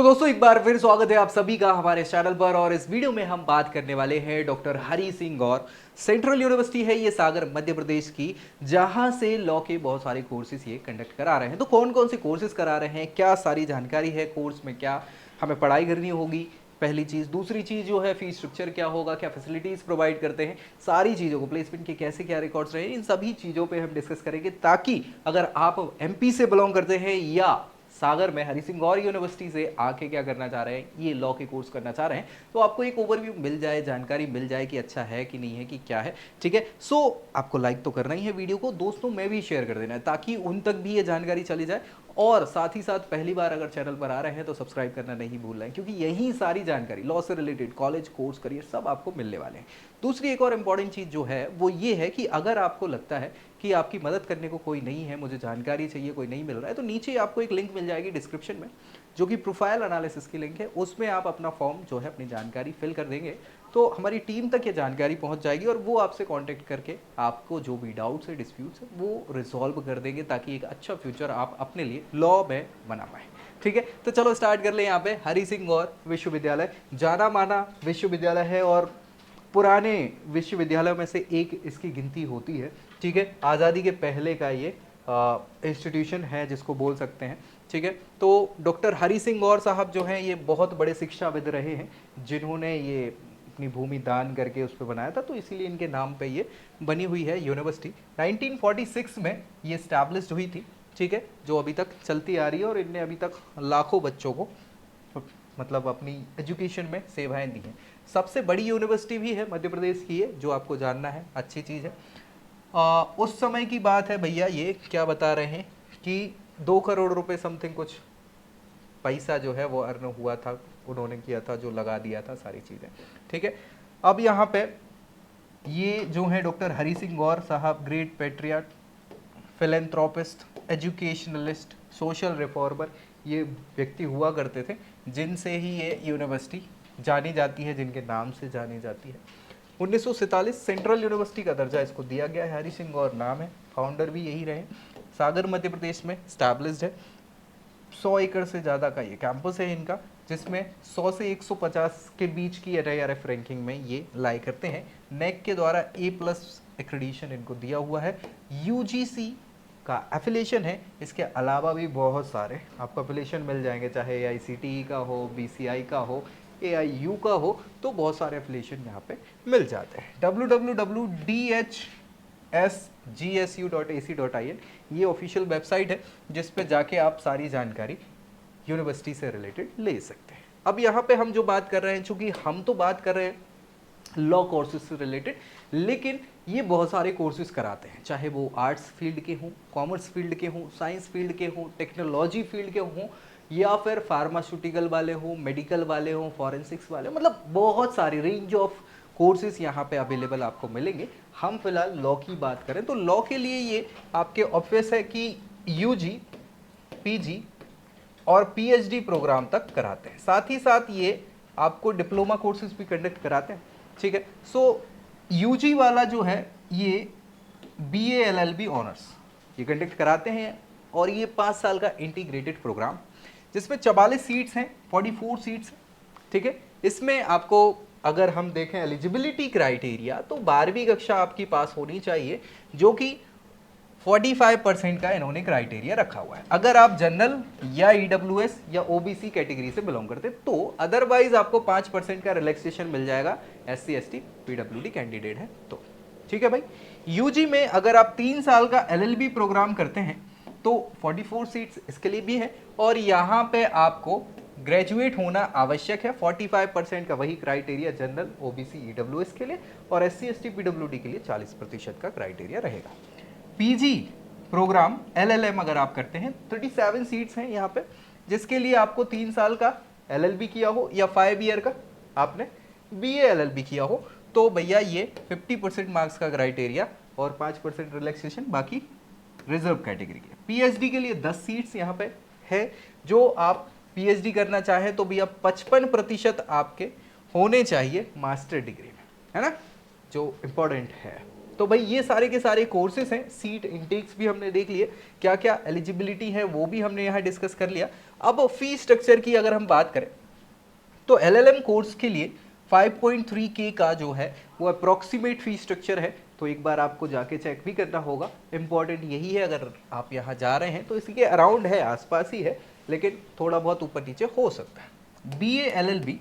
तो दोस्तों एक बार फिर स्वागत है आप सभी का हमारे चैनल पर। और इस वीडियो में हम बात करने वाले हैं डॉक्टर हरि सिंह गौर। सेंट्रल यूनिवर्सिटी है ये सागर मध्य प्रदेश की, जहां से लॉ के बहुत सारे कोर्सेज ये कंडक्ट करा रहे हैं। तो कौन कौन से कोर्सेज करा रहे हैं, क्या सारी जानकारी है, कोर्स में क्या हमें पढ़ाई करनी होगी, पहली चीज़। दूसरी चीज़ जो है फीस स्ट्रक्चर क्या होगा, क्या फैसिलिटीज़ प्रोवाइड करते हैं, सारी चीज़ों को, प्लेसमेंट के कैसे क्या रिकॉर्ड्स रहे, इन सभी चीज़ों पे हम डिस्कस करेंगे, ताकि अगर आप एमपी से बिलोंग करते हैं या सागर में हरि सिंह गौर यूनिवर्सिटी से आके क्या करना चाह रहे हैं, ये लॉ के कोर्स करना चाह रहे हैं, तो आपको एक ओवरव्यू मिल जाए, जानकारी मिल जाए कि अच्छा है कि नहीं है, कि क्या है। ठीक है, सो आपको लाइक तो करना ही है वीडियो को, दोस्तों में भी शेयर कर देना है ताकि उन तक भी ये जानकारी चली जाए। और साथ ही साथ पहली बार अगर चैनल पर आ रहे हैं तो सब्सक्राइब करना नहीं भूल रहे हैं, क्योंकि यही सारी जानकारी लॉ से रिलेटेड, कॉलेज, कोर्स, करियर सब आपको मिलने वाले हैं। दूसरी एक और इंपॉर्टेंट चीज़ जो है वो ये है कि अगर आपको लगता है कि आपकी मदद करने को कोई नहीं है, मुझे जानकारी चाहिए, कोई नहीं मिल रहा है, तो नीचे आपको एक लिंक मिल जाएगी डिस्क्रिप्शन में, जो कि प्रोफाइल एनालिसिस की लिंक है। उसमें आप अपना फॉर्म जो है, अपनी जानकारी फिल कर देंगे तो हमारी टीम तक ये जानकारी पहुंच जाएगी और वो आपसे कांटेक्ट करके आपको जो भी डाउट्स है, डिस्प्यूट्स है, वो रिजॉल्व कर देंगे, ताकि एक अच्छा फ्यूचर आप अपने लिए लॉ में बना पाए। ठीक है, तो चलो स्टार्ट कर ले। यहाँ पे हरि सिंह गौर विश्वविद्यालय जाना माना विश्वविद्यालय है और पुराने विश्वविद्यालयों में से एक इसकी गिनती होती है। ठीक है, आज़ादी के पहले का ये इंस्टीट्यूशन है जिसको बोल सकते हैं। ठीक है, तो डॉक्टर हरि सिंह गौर साहब जो हैं ये बहुत बड़े शिक्षाविद रहे हैं, जिन्होंने ये अपनी भूमि दान करके उस पर बनाया था, तो इसीलिए इनके नाम पे ये बनी हुई है यूनिवर्सिटी। 1946 में ये स्टैब्लिश्ड हुई थी। ठीक है, जो अभी तक चलती आ रही है और इनने अभी तक लाखों बच्चों को मतलब अपनी एजुकेशन में सेवाएं दी हैं। सबसे बड़ी यूनिवर्सिटी भी है, मध्य प्रदेश की है, जो आपको जानना है, अच्छी चीज़ है। उस समय की बात है भैया, ये क्या बता रहे हैं कि 2 करोड़ रुपए समथिंग कुछ पैसा जो है वो अर्न हुआ था, उन्होंने किया था, जो लगा दिया था सारी चीज़ें। ठीक है, अब यहाँ पे ये जो है डॉक्टर हरि सिंह गौर साहब, great patriot, philanthropist, educationalist, social reformer, ये व्यक्ति हुआ करते थे, जिनसे ही ये यूनिवर्सिटी जानी जाती है, जिनके नाम से जानी जाती है। 1947 सेंट्रल यूनिवर्सिटी का दर्जा इसको दिया गया है, हरि सिंह गौर नाम है, फाउंडर भी यही रहे। सागर मध्य प्रदेश में स्टैब्लिश्ड है। 100 एकड़ से ज़्यादा का ये कैंपस है इनका, जिसमें 100 से 150 के बीच की NIRF रैंकिंग में ये लाई करते हैं। नेक के द्वारा A+ एक्रेडिशन इनको दिया हुआ है। UGC का एफिलिएशन है, इसके अलावा भी बहुत सारे आपको एफिलिएशन मिल जाएंगे, चाहे AICTE का हो, BCI का हो, AIU का हो, तो बहुत सारे एफिलिएशन यहाँ पे मिल जाते हैं। www.dhsgsu.ac.in ये ऑफिशियल वेबसाइट है, जिस पे जाके आप सारी जानकारी यूनिवर्सिटी से रिलेटेड ले सकते हैं। अब यहाँ पे हम जो बात कर रहे हैं, चूंकि हम तो बात कर रहे हैं लॉ कोर्सेज से रिलेटेड, लेकिन ये बहुत सारे कोर्सेज कराते हैं, चाहे वो आर्ट्स फील्ड के हों, कॉमर्स फील्ड के हों, साइंस फील्ड के हों, टेक्नोलॉजी फील्ड के हों, या फिर फार्मास्यूटिकल वाले हों, मेडिकल वाले हों, फॉरेंसिक्स वाले, मतलब बहुत सारी रेंज ऑफ कोर्सेज यहाँ पे अवेलेबल आपको मिलेंगे। हम फिलहाल लॉ की बात करें तो लॉ के लिए ये आपके ऑब्वियस है कि UG, PG और PhD प्रोग्राम तक कराते हैं। साथ ही साथ ये आपको डिप्लोमा कोर्सेज भी कंडक्ट कराते हैं। ठीक है, सो UG वाला जो है ये BA LLB ऑनर्स ये कंडक्ट कराते हैं, और ये 5 साल का इंटीग्रेटेड प्रोग्राम, जिसमें 44 सीट्स हैं, 44 सीट्स। ठीक है, इसमें आपको अगर हम देखें एलिजिबिलिटी क्राइटेरिया, तो 12वीं कक्षा आपकी पास होनी चाहिए, जो कि 45% का इन्होंने क्राइटेरिया रखा हुआ है। अगर आप जनरल या EWS या OBC कैटेगरी से बिलोंग करते तो, अदरवाइज आपको 5% का रिलैक्सेशन मिल जाएगा, SC ST PWD कैंडिडेट है तो। ठीक है भाई, UG में अगर आप 3 साल का LLB प्रोग्राम करते हैं तो 44 सीट्स इसके लिए भी है, और यहाँ पे आपको ग्रेजुएट होना आवश्यक है। 45% का वही क्राइटेरिया जनरल, OBC, EWS के लिए, और SC ST PWD के लिए 40% का क्राइटेरिया रहेगा। PG प्रोग्राम LLM अगर आप करते हैं, 37 सीट्स हैं यहाँ पे, जिसके लिए आपको 3 साल का LLB किया हो या 5 ईयर का आपने BA LLB किया हो, तो भैया ये 50% मार्क्स का क्राइटेरिया और 5% रिलैक्सेशन बाकी रिजर्व कैटेगरी के। PhD के लिए 10 सीट्स यहाँ पे है, जो आप PhD करना चाहें तो भैया 55% आपके होने चाहिए मास्टर डिग्री में, है ना, जो इम्पोर्टेंट है। तो भाई ये सारे के सारे कोर्सेज हैं, सीट इनटेक्स भी हमने देख लिए, क्या क्या एलिजिबिलिटी है वो भी हमने यहाँ डिस्कस कर लिया। अब फीस स्ट्रक्चर की अगर हम बात करें तो एलएलएम कोर्स के लिए 5.3K का जो है वो अप्रॉक्सीमेट फी स्ट्रक्चर है। तो एक बार आपको जाके चेक भी करना होगा, इंपॉर्टेंट यही है, अगर आप यहाँ जा रहे हैं तो इसी के अराउंड है, आसपास ही है, लेकिन थोड़ा बहुत ऊपर नीचे हो सकता है। BA LLB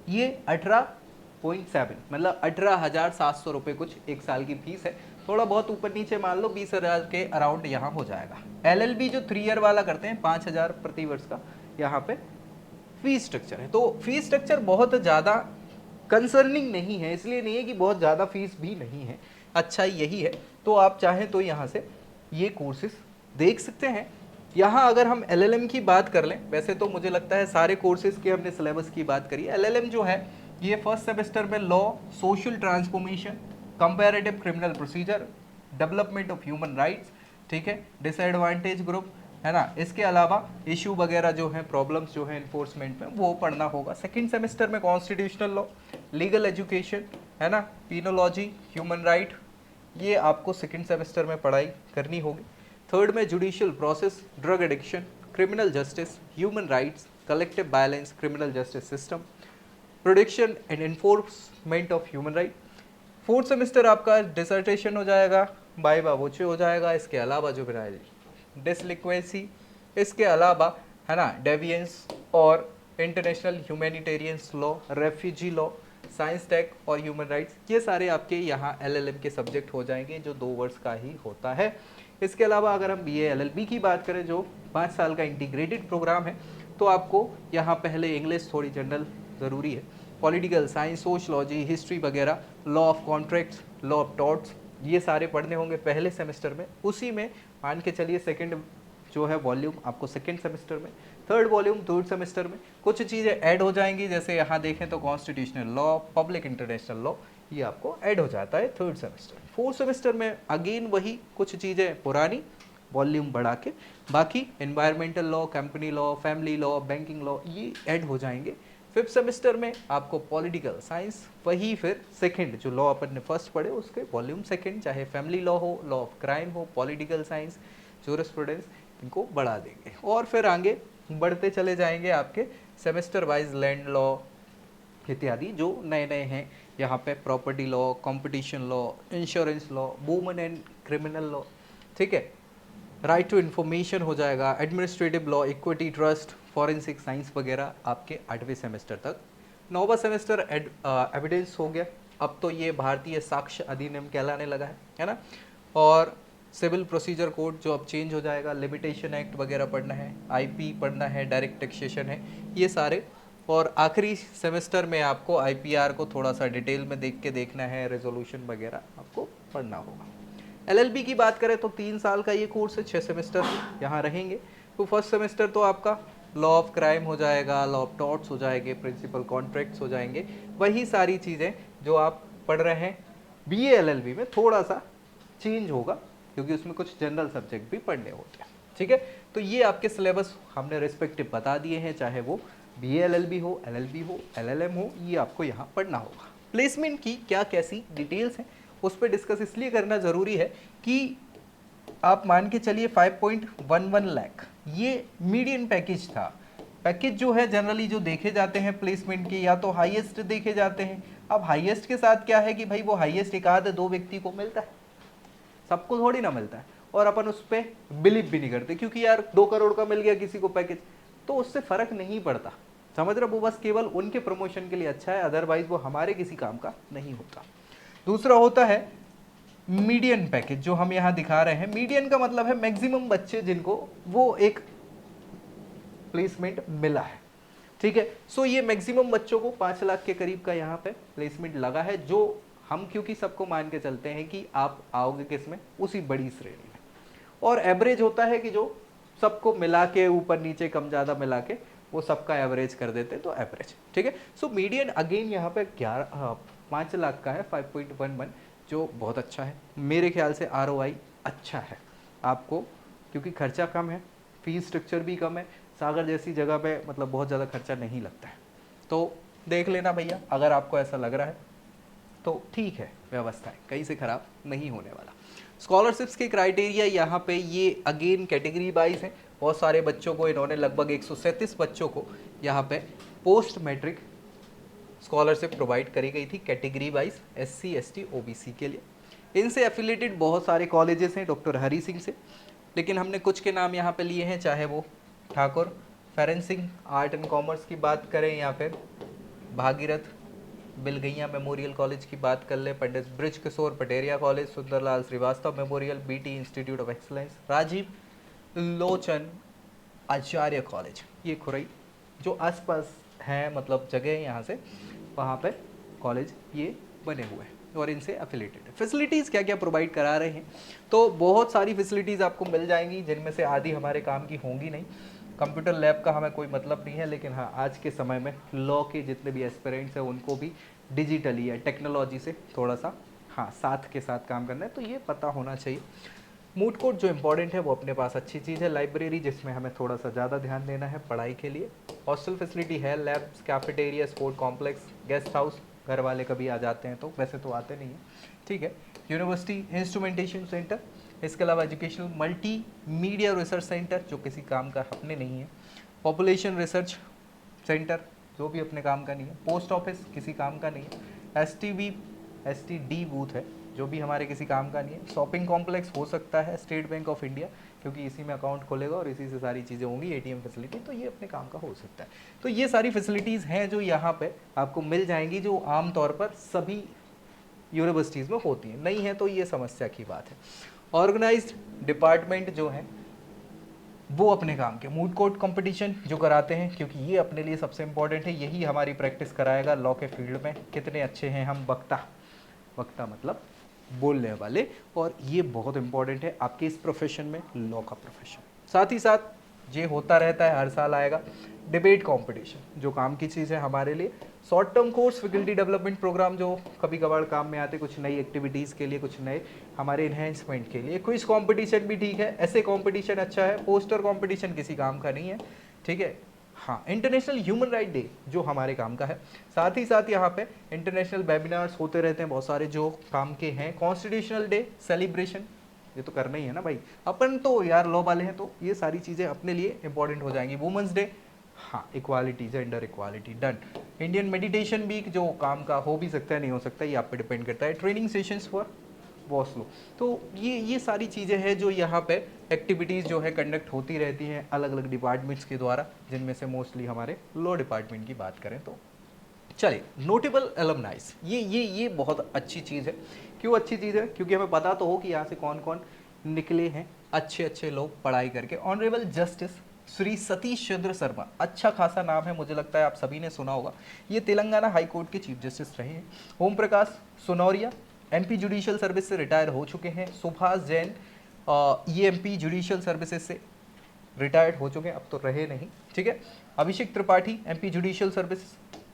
ये 18.7 मतलब 18,700 रुपये कुछ एक साल की फीस है, थोड़ा बहुत ऊपर नीचे मान लो 20,000 के अराउंड यहाँ हो जाएगा। LLB जो 3 ईयर वाला करते हैं 5,000 प्रति वर्ष का यहाँ पे फीस स्ट्रक्चर है। तो फीस स्ट्रक्चर बहुत ज़्यादा कंसर्निंग नहीं है, इसलिए नहीं है कि बहुत ज़्यादा फीस भी नहीं है, अच्छा यही है। तो आप चाहें तो यहाँ से ये कोर्सेज देख सकते हैं। यहाँ अगर हम LLM की बात कर लें, वैसे तो मुझे लगता है सारे कोर्सेज के हमने सिलेबस की बात करी है। LLM जो है ये फर्स्ट सेमेस्टर में law, social transformation, comparative criminal procedure, development of human rights, ठीक है, डिसएडवांटेज ग्रुप, है ना, इसके अलावा इशू वगैरह जो है, प्रॉब्लम्स जो है इन्फोर्समेंट में वो पढ़ना होगा। सेकंड सेमेस्टर में कॉन्स्टिट्यूशनल लॉ, लीगल एजुकेशन, है ना, पीनोलॉजी, ह्यूमन राइट, ये आपको सेकंड सेमेस्टर में पढ़ाई करनी होगी। थर्ड में judicial process, drug addiction, criminal justice, human rights, collective violence, criminal justice system, protection and enforcement of human right. Fourth semester आपका डिसर्टेशन हो जाएगा, वाइवा वोचे हो जाएगा, इसके अलावा जो बिना डिसलिक्वेंसी, इसके अलावा है ना डेविएंस और international humanitarians law, refugee law, science tech और ह्यूमन राइट्स, ये सारे आपके यहाँ LLM के सब्जेक्ट हो जाएंगे जो 2 वर्ष का ही होता है। इसके अलावा अगर हम BA LLB की बात करें जो 5 साल का इंटीग्रेटेड प्रोग्राम है, तो आपको यहाँ पहले इंग्लिश थोड़ी जनरल ज़रूरी है, पॉलिटिकल साइंस, सोशलॉजी, हिस्ट्री वगैरह, law of contracts, law of torts, ये सारे पढ़ने होंगे पहले सेमेस्टर में। उसी में मान के चलिए सेकंड जो है वॉल्यूम आपको सेकंड सेमेस्टर में, थर्ड वॉल्यूम थर्ड सेमेस्टर में, कुछ चीज़ें ऐड हो जाएंगी, जैसे यहाँ देखें तो constitutional law, public international law, ये आपको ऐड हो जाता है थर्ड सेमेस्टर। फोर्थ सेमेस्टर में अगेन वही कुछ चीज़ें पुरानी, वॉल्यूम बढ़ा के, बाकी environmental law, company law, family law, banking law, ये ऐड हो जाएंगे। फिफ्थ सेमेस्टर में आपको पॉलिटिकल साइंस, वही फिर सेकंड जो लॉ अपन ने फर्स्ट पढ़े उसके वॉल्यूम सेकंड, चाहे फैमिली लॉ हो, लॉ ऑफ क्राइम हो, पॉलिटिकल साइंस, जूरिस्प्रूडेंस, इनको बढ़ा देंगे। और फिर आगे बढ़ते चले जाएंगे आपके सेमेस्टर वाइज लैंड लॉ इत्यादि जो नए नए हैं यहाँ पे, property law, competition law, insurance law, women and criminal law, ठीक है, राइट टू इन्फॉर्मेशन हो जाएगा, administrative law, equity trust, forensic science वगैरह आपके 8वें सेमेस्टर तक। 9वां सेमेस्टर एविडेंस हो गया, अब तो ये भारतीय साक्ष्य अधिनियम कहलाने लगा है ना, और सिविल प्रोसीजर कोड जो अब चेंज हो जाएगा, लिमिटेशन एक्ट वगैरह पढ़ना है, IP पढ़ना है, डायरेक्ट टैक्सेशन है, ये सारे। और आखिरी सेमेस्टर में आपको IPR को थोड़ा सा डिटेल में देख के देखना है, रेजोल्यूशन वगैरह आपको पढ़ना होगा। LLB की बात करें तो 3 साल का ये कोर्स है, 6 सेमेस्टर यहाँ रहेंगे। तो फर्स्ट सेमेस्टर तो आपका लॉ ऑफ क्राइम हो जाएगा, लॉ ऑफ टॉर्ट्स हो जाएंगे, प्रिंसिपल कॉन्ट्रैक्ट्स हो जाएंगे, वही सारी चीज़ें जो आप पढ़ रहे हैं। BA LLB में थोड़ा सा चेंज होगा क्योंकि उसमें कुछ जनरल सब्जेक्ट भी पढ़ने होते हैं, ठीक है। तो ये आपके सिलेबस हमने रिस्पेक्टिव बता दिए हैं, चाहे वो BA LLB हो, LLB हो, LLM हो, ये आपको यहाँ पढ़ना होगा। प्लेसमेंट की क्या कैसी डिटेल्स हैं उस पर डिस्कस इसलिए करना ज़रूरी है कि आप मान के चलिए 5.11 लाख ये मीडियन पैकेज था। पैकेज जो है जनरली जो देखे जाते हैं प्लेसमेंट के, या तो हाईएस्ट देखे जाते हैं। अब हाईएस्ट के साथ क्या है कि भाई वो हाईएस्ट एक आध 2 व्यक्ति को मिलता है, सबको थोड़ी ना मिलता है, और अपन उस पर बिलीव भी नहीं करते क्योंकि यार 2 करोड़ का मिल गया किसी को पैकेज, तो उससे फर्क नहीं पड़ता, समझ रहे, वो बस केवल उनके प्रमोशन के लिए अच्छा है, अदरवाइज वो हमारे किसी काम का नहीं होता। दूसरा होता है मीडियन पैकेज जो हम यहाँ दिखा रहे हैं। मीडियन का मतलब है मैक्सिमम बच्चे जिनको वो एक प्लेसमेंट मिला है, ठीक है। सो ये मैक्सिमम बच्चों को 5 लाख के करीब का यहाँ पे प्लेसमेंट लगा है, जो हम क्योंकि सबको मान के चलते हैं कि आप आओगे किसमें, उसी बड़ी श्रेणी में। और एवरेज होता है कि जो सबको मिला के ऊपर नीचे कम ज़्यादा मिला के वो सबका एवरेज कर देते हैं, तो एवरेज, ठीक है। सो मीडियन अगेन यहाँ पे 5 लाख का है, 5.11, जो बहुत अच्छा है मेरे ख्याल से। ROI अच्छा है आपको क्योंकि खर्चा कम है, फीस स्ट्रक्चर भी कम है, सागर जैसी जगह पे मतलब बहुत ज़्यादा खर्चा नहीं लगता है। तो देख लेना भैया, अगर आपको ऐसा लग रहा है तो ठीक है, व्यवस्था है, कहीं से खराब नहीं होने वाला। स्कॉलरशिप्स के क्राइटेरिया यहाँ पे ये अगेन कैटेगरी वाइज है। बहुत सारे बच्चों को इन्होंने लगभग 137 बच्चों को यहाँ पे पोस्ट मैट्रिक स्कॉलरशिप प्रोवाइड करी गई थी category wise SC ST OBC के लिए। इनसे एफिलेटेड बहुत सारे कॉलेजेस हैं डॉक्टर हरी सिंह से, लेकिन हमने कुछ के नाम यहाँ पे लिए हैं, चाहे वो ठाकुर फेरन सिंह आर्ट एंड कॉमर्स की बात करें या फिर भागीरथ बिलगैया मेमोरियल कॉलेज की बात कर ले, Pandit Brij Kishore Pateria college, Sunderlal Shrivastava memorial, BT institute of excellence, Rajeev Lochan Acharya college, ये खुरई जो आसपास है, मतलब जगह है यहाँ से, वहाँ पे कॉलेज ये बने हुए हैं और इनसे एफिलेटेड है। फैसिलिटीज़ क्या क्या प्रोवाइड करा रहे हैं, तो बहुत सारी फैसिलिटीज़ आपको मिल जाएंगी, जिनमें से आधी हमारे काम की होंगी नहीं। कंप्यूटर लैब का हमें कोई मतलब नहीं है, लेकिन हाँ आज के समय में लॉ के जितने भी एस्पिरेंट्स हैं उनको भी डिजिटली या टेक्नोलॉजी से थोड़ा सा हाँ साथ के साथ काम करना है, तो ये पता होना चाहिए। मूड कोर्ट जो इम्पोर्टेंट है वो अपने पास अच्छी चीज़ है। लाइब्रेरी जिसमें हमें थोड़ा सा ज़्यादा ध्यान देना है पढ़ाई के लिए। हॉस्टल फैसिलिटी है, labs, cafeteria, sport complex, guest house, घर वाले कभी आ जाते हैं तो, वैसे तो आते नहीं हैं, ठीक है। यूनिवर्सिटी इंस्ट्रूमेंटेशन सेंटर, इसके अलावा educational multi media research centre जो किसी काम का अपने नहीं है। पॉपुलेशन रिसर्च सेंटर जो भी अपने काम का नहीं है। पोस्ट ऑफिस किसी काम का नहीं है। STB STD बूथ है जो भी हमारे किसी काम का नहीं है। शॉपिंग कॉम्प्लेक्स हो सकता है स्टेट बैंक ऑफ इंडिया, क्योंकि इसी में अकाउंट खोलेगा और इसी से सारी चीज़ें होंगी, ATM फैसिलिटी, तो ये अपने काम का हो सकता है। तो ये सारी फैसिलिटीज़ हैं जो यहाँ पे आपको मिल जाएंगी, जो आमतौर पर सभी यूनिवर्सिटीज़ में होती हैं। नहीं है तो ये समस्या की बात है। ऑर्गेनाइज्ड डिपार्टमेंट जो है वो अपने काम के मूड कोर्ट कंपटीशन जो कराते हैं, क्योंकि ये अपने लिए सबसे इम्पोर्टेंट है, यही हमारी प्रैक्टिस कराएगा लॉ के फील्ड में कितने अच्छे हैं हम वक्ता मतलब बोलने वाले, और ये बहुत इंपॉर्टेंट है आपके इस प्रोफेशन में, लॉ का प्रोफेशन। साथ ही साथ ये होता रहता है, हर साल आएगा डिबेट कंपटीशन, जो काम की चीज़ है हमारे लिए। Short term course, faculty development programme जो कभी कभार काम में आते, कुछ नई एक्टिविटीज़ के लिए, कुछ नए हमारे इन्हेंसमेंट के लिए। क्विज कंपटीशन भी ठीक है, ऐसे कंपटीशन अच्छा है। पोस्टर कंपटीशन किसी काम का नहीं है, ठीक है। हाँ, इंटरनेशनल ह्यूमन राइट डे जो हमारे काम का है। साथ ही साथ यहाँ पे इंटरनेशनल वेबिनार्स होते रहते हैं बहुत सारे जो काम के हैं। कॉन्स्टिट्यूशनल डे सेलिब्रेशन, ये तो करना ही है ना भाई, अपन तो यार लॉ वाले हैं, तो ये सारी चीज़ें अपने लिए इंपॉर्टेंट हो जाएंगी। वुमेंस डे, हाँ, equality, gender equality, done. Indian meditation week जो काम का हो भी सकता है, नहीं हो सकता, ये आप पे डिपेंड करता है। ट्रेनिंग सेशंस फॉर वॉस्लो, तो ये सारी चीज़ें हैं जो यहाँ पे एक्टिविटीज़ जो है कंडक्ट होती रहती हैं अलग अलग डिपार्टमेंट्स के द्वारा, जिनमें से मोस्टली हमारे लॉ डिपार्टमेंट की बात करें तो। चलिए, नोटेबल एलुमनाइज, ये बहुत अच्छी चीज़ है। क्यों अच्छी चीज़ है? क्योंकि हमें पता तो हो कि यहाँ से कौन कौन निकले हैं अच्छे लोग पढ़ाई करके। ऑनरेबल जस्टिस श्री सतीश चंद्र शर्मा, अच्छा खासा नाम है, मुझे लगता है आप सभी ने सुना होगा। ये तेलंगाना हाई कोर्ट के चीफ जस्टिस रहे हैं। Om Prakash Sonauriya MP judicial service से रिटायर हो चुके हैं। सुभाष जैन ये MP जुडिशियल सर्विसेज से रिटायर्ड हो चुके हैं, अब तो रहे नहीं, ठीक है। Abhishek Tripathi MP judicial service.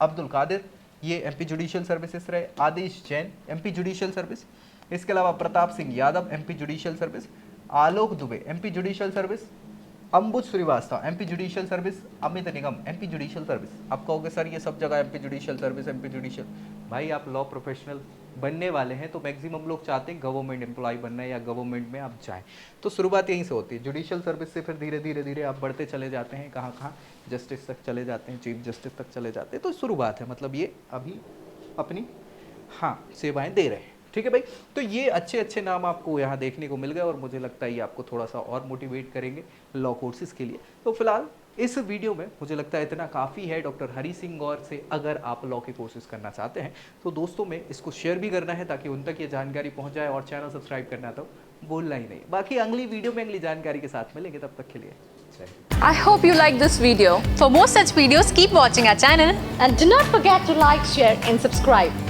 Abdul Qadir ये MP जुडिशियल सर्विसेज रहे। Adesh Jain MP judicial service. इसके अलावा Pratap Singh Yadav MP judicial service. Alok Dubey MP judicial service. अंबुज Shrivastava MP judicial service. Amit Nigam MP judicial service. आप कहोगे सर ये सब जगह MP judicial service, MP judicial, भाई आप लॉ प्रोफेशनल बनने वाले हैं तो मैक्सिमम लोग चाहते हैं गवर्नमेंट एम्प्लॉय बनना है या गवर्नमेंट में आप जाएं, तो शुरुआत यहीं से होती है। जुडिशियल सर्विस से फिर धीरे धीरे आप बढ़ते चले जाते हैं, कहाँ जस्टिस तक चले जाते हैं, चीफ जस्टिस तक चले जाते हैं, तो शुरुआत है, मतलब ये अभी अपनी सेवाएं दे रहे हैं, ठीक है भाई। तो ये अच्छे नाम आपको यहाँ देखने को मिल गए और मुझे लगता है ये आपको थोड़ा सा और मोटिवेट करेंगे लॉ कोर्सेज के लिए। तो फिलहाल इस वीडियो में मुझे लगता है इतना काफ़ी है डॉक्टर हरी सिंह गौर से। अगर आप लॉ के कोर्सेज करना चाहते हैं तो दोस्तों में इसको शेयर भी करना है ताकि उन तक ये जानकारी पहुंच जाए, और चैनल सब्सक्राइब करना तो बोलना ही नहीं। बाकी अगली वीडियो में अगली जानकारी के साथ मिलेंगे, तब तक के लिए I hope you like this video. For more such videos, keep watching our channel and do not forget to like, share and subscribe.